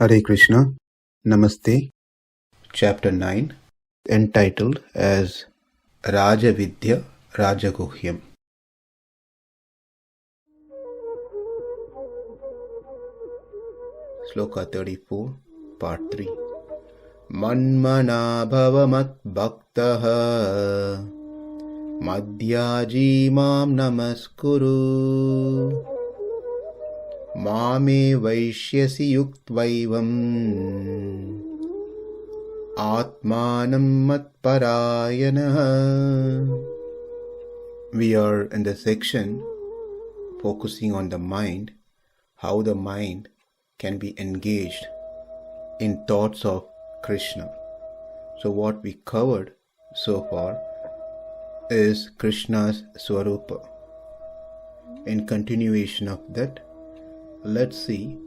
Hare Krishna, Namaste, Chapter 9, entitled as Raja Vidya Rajaguhyam. Sloka 34, Part 3. Man-manā bhava mad-bhaktaha, mad-yājī mam namaskuru, evaiṣyasi yuktvaivam, ātmānaṁ mat-parāyaṇaḥ. We are in the section focusing on the mind, how the mind can be engaged in thoughts of Krishna. So what we covered so far is Krishna's Swarupa. In continuation of that, let's see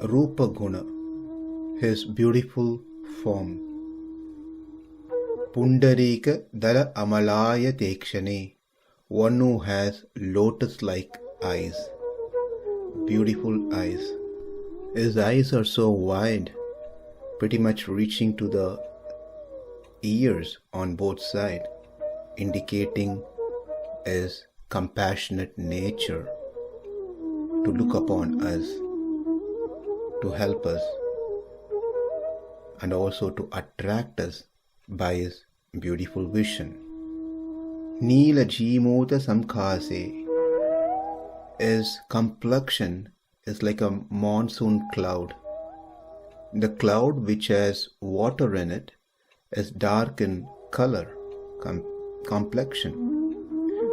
Rupa Guna, his beautiful form. Pundarika Dala Amalaya Tekshane, one who has lotus-like eyes, beautiful eyes. His eyes are so wide, pretty much reaching to the ears on both sides, indicating his compassionate nature to look upon us, to help us, and also to attract us by his beautiful vision. Neela Jimota Samkhase, his complexion is like a monsoon cloud. The cloud which has water in it is dark in color, complexion.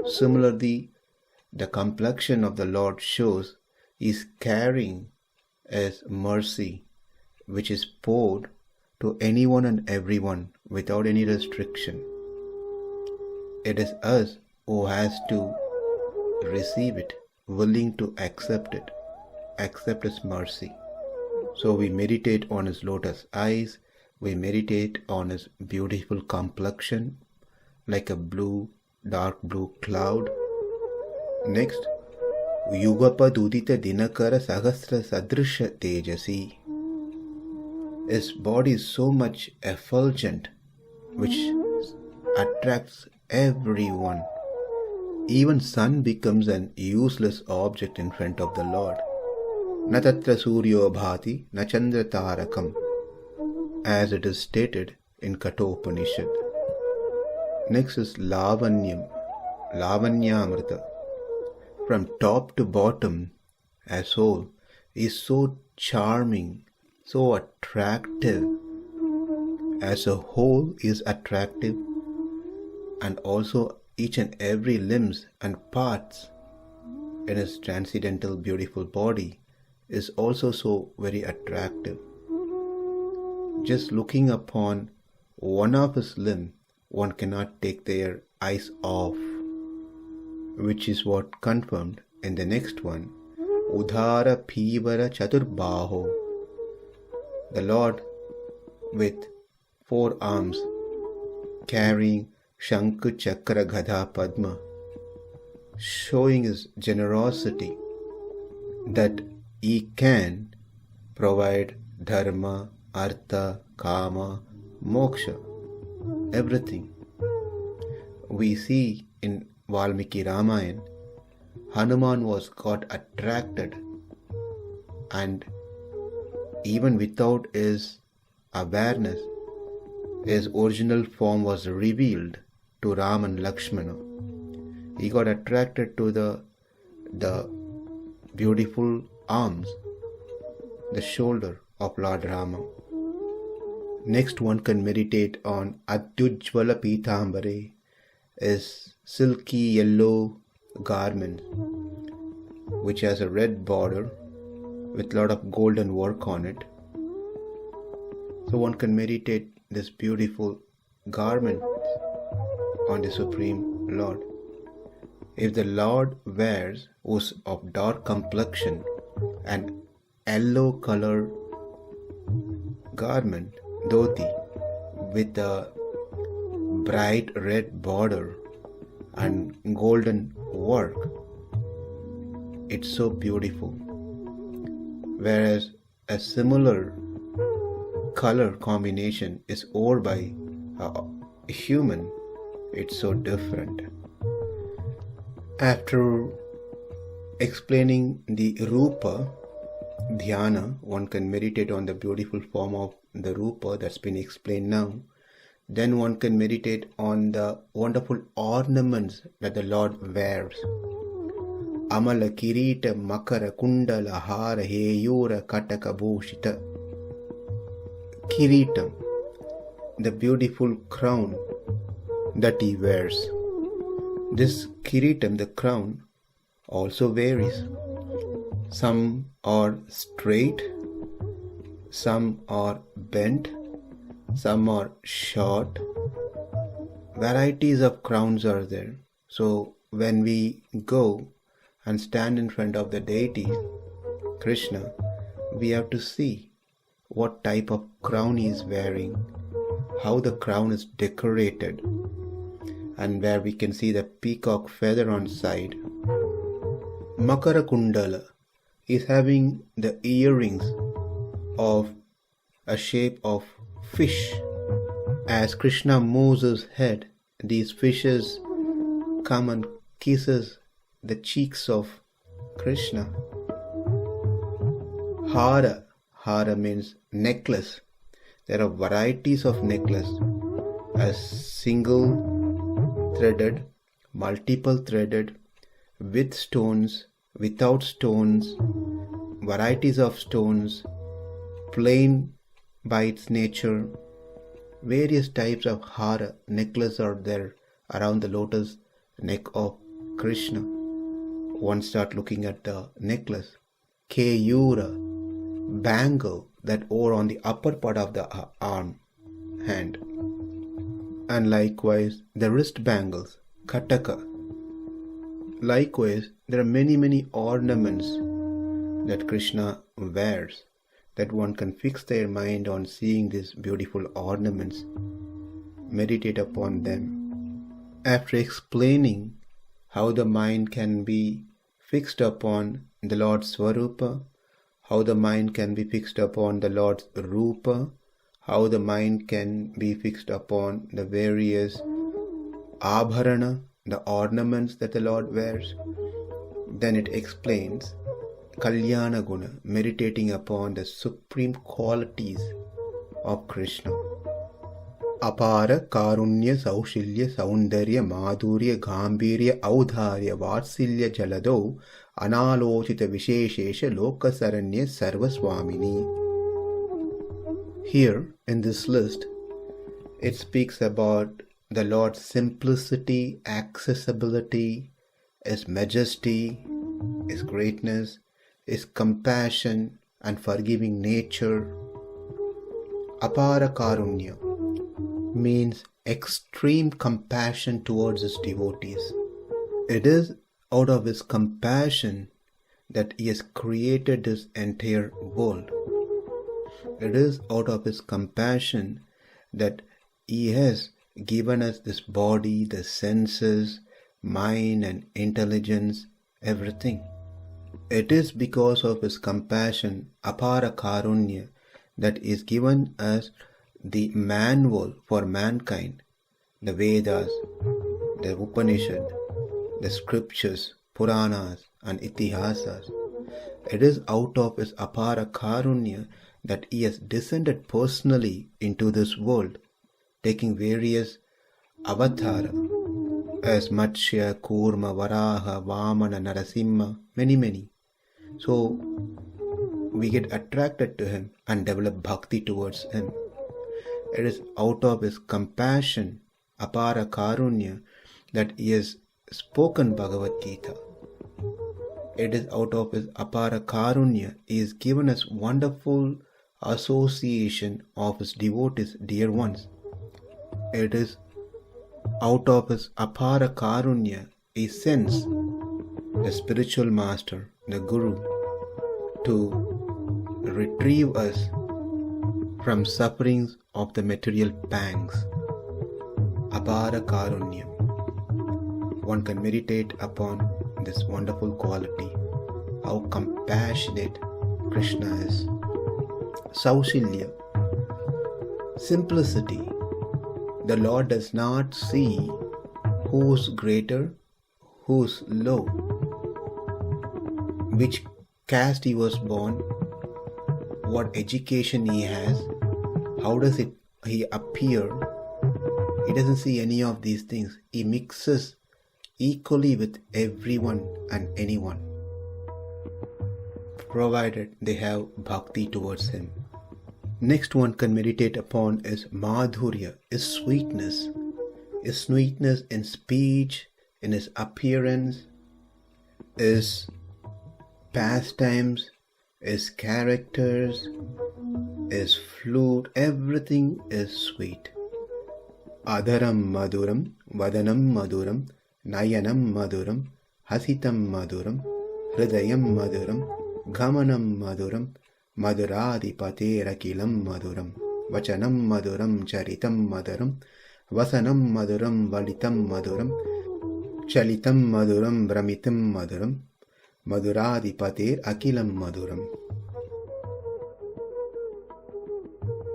Similarly, the complexion of the Lord shows He is carrying His mercy, which is poured to anyone and everyone without any restriction. It is us who has to receive it, willing to accept it, accept His mercy. So we meditate on His lotus eyes, we meditate on His beautiful complexion, like a dark blue cloud. Next, Yugapadudita Dinakara Sahasra Sadrisha Tejasi. His body is so much effulgent, which attracts everyone. Even sun becomes an useless object in front of the Lord. Na tatra suryo bhati na chandra tarakam, as it is stated in Kathopanishad. Next is Lavanyamrita. From top to bottom, as whole, is so charming, so attractive. As a whole is attractive, and also each and every limbs and parts in his transcendental beautiful body is also so very attractive. Just looking upon one of his limb, one cannot take their eyes off, which is what confirmed in the next one. Udhara Pivara Chaturbaho, the Lord with 4 arms, carrying Shankha Chakra Gadha Padma, showing his generosity that he can provide dharma, artha, kama, moksha, everything. We see in Valmiki Ramayana, Hanuman got attracted, and even without his awareness, his original form was revealed to Ram and Lakshmana. He got attracted to the beautiful arms, the shoulder of Lord Rama. Next one can meditate on Adyujvala Pitambare, is silky yellow garment which has a red border with lot of golden work on it. So one can meditate this beautiful garment on the Supreme Lord. If the Lord wears was of dark complexion and yellow color garment, dhoti, with a bright red border and golden work, it's so beautiful. Whereas a similar color combination is worn by a human, it's so different. After explaining the Rupa Dhyana, one can meditate on the beautiful form of the Rupa that's been explained now. Then one can meditate on the wonderful ornaments that the Lord wears. Amala Kirita Makara Kundala Hara Heyura Kataka Bhushita. Kiritam, the beautiful crown that he wears. This Kiritam, the crown, also varies. Some are straight, some are bent, some are short. Varieties of crowns are there. So when we go and stand in front of the deity, Krishna, we have to see what type of crown he is wearing, how the crown is decorated, and where we can see the peacock feather on side. Makara Kundala is having the earrings of a shape of fish. As Krishna moves his head, these fishes come and kisses the cheeks of Krishna. Hara means necklace. There are varieties of necklace, as single threaded, multiple threaded, with stones, without stones, varieties of stones, plain by its nature. Various types of hara necklace are there around the lotus neck of Krishna. One start looking at the necklace. Keyura, bangle that wore on the upper part of the arm, hand. And likewise the wrist bangles, kataka. Likewise, there are many ornaments that Krishna wears, that one can fix their mind on seeing these beautiful ornaments, meditate upon them. After explaining how the mind can be fixed upon the Lord's Swarupa, how the mind can be fixed upon the Lord's Rupa, how the mind can be fixed upon the various abharana, the ornaments that the Lord wears, then it explains Kalyana Guna, meditating upon the supreme qualities of Krishna. Apara Karunya Saushilya Saundarya Madhurya Gambirya Audharya Vatsilya Jalado Analochita Visheshesha Lokasaranya Sarvaswamini. Here in this list, it speaks about the Lord's simplicity, accessibility, His majesty, His greatness, His compassion and forgiving nature. Apara Karunya means extreme compassion towards His devotees. It is out of His compassion that He has created this entire world. It is out of His compassion that He has given us this body, the senses, mind and intelligence, everything. It is because of His compassion, Apara Karunya, that is given us the manual for mankind, the Vedas, the Upanishad, the scriptures, Puranas and Itihasas. It is out of His Apara Karunya that He has descended personally into this world, taking various avatara as Matsya, Kurma, Varaha, Vamana, Narasimha, many. So we get attracted to Him and develop bhakti towards Him. It is out of His compassion, Apara Karunya, that He has spoken Bhagavad Gita. It is out of His Apara Karunya He has given us wonderful association of His devotees, dear ones. It is out of His Apara Karunya He sends the spiritual master, the Guru, to retrieve us from sufferings of the material pangs. Apara Karunya. One can meditate upon this wonderful quality, how compassionate Krishna is. Saushilya, simplicity. The Lord does not see who's greater, who's low, which caste he was born, what education he has, how does he appear. He doesn't see any of these things. He mixes equally with everyone and anyone, provided they have bhakti towards him. Next one can meditate upon is madhurya, is sweetness. Is sweetness in speech, in his appearance, is pastimes, is characters, is flute, everything is sweet. Adharam maduram, vadanam maduram, nayanam maduram, hasitam maduram, hridayam maduram, gamanam maduram, madurādhipaterakilam maduram, vachanam maduram, charitam maduram, vasanam maduram, valitam maduram, chalitam maduram, bramitam maduram, madurādhipater-akilam maduram.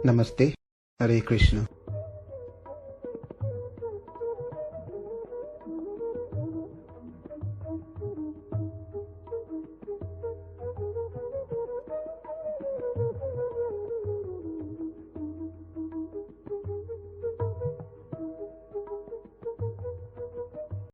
Namaste. Hare Krishna.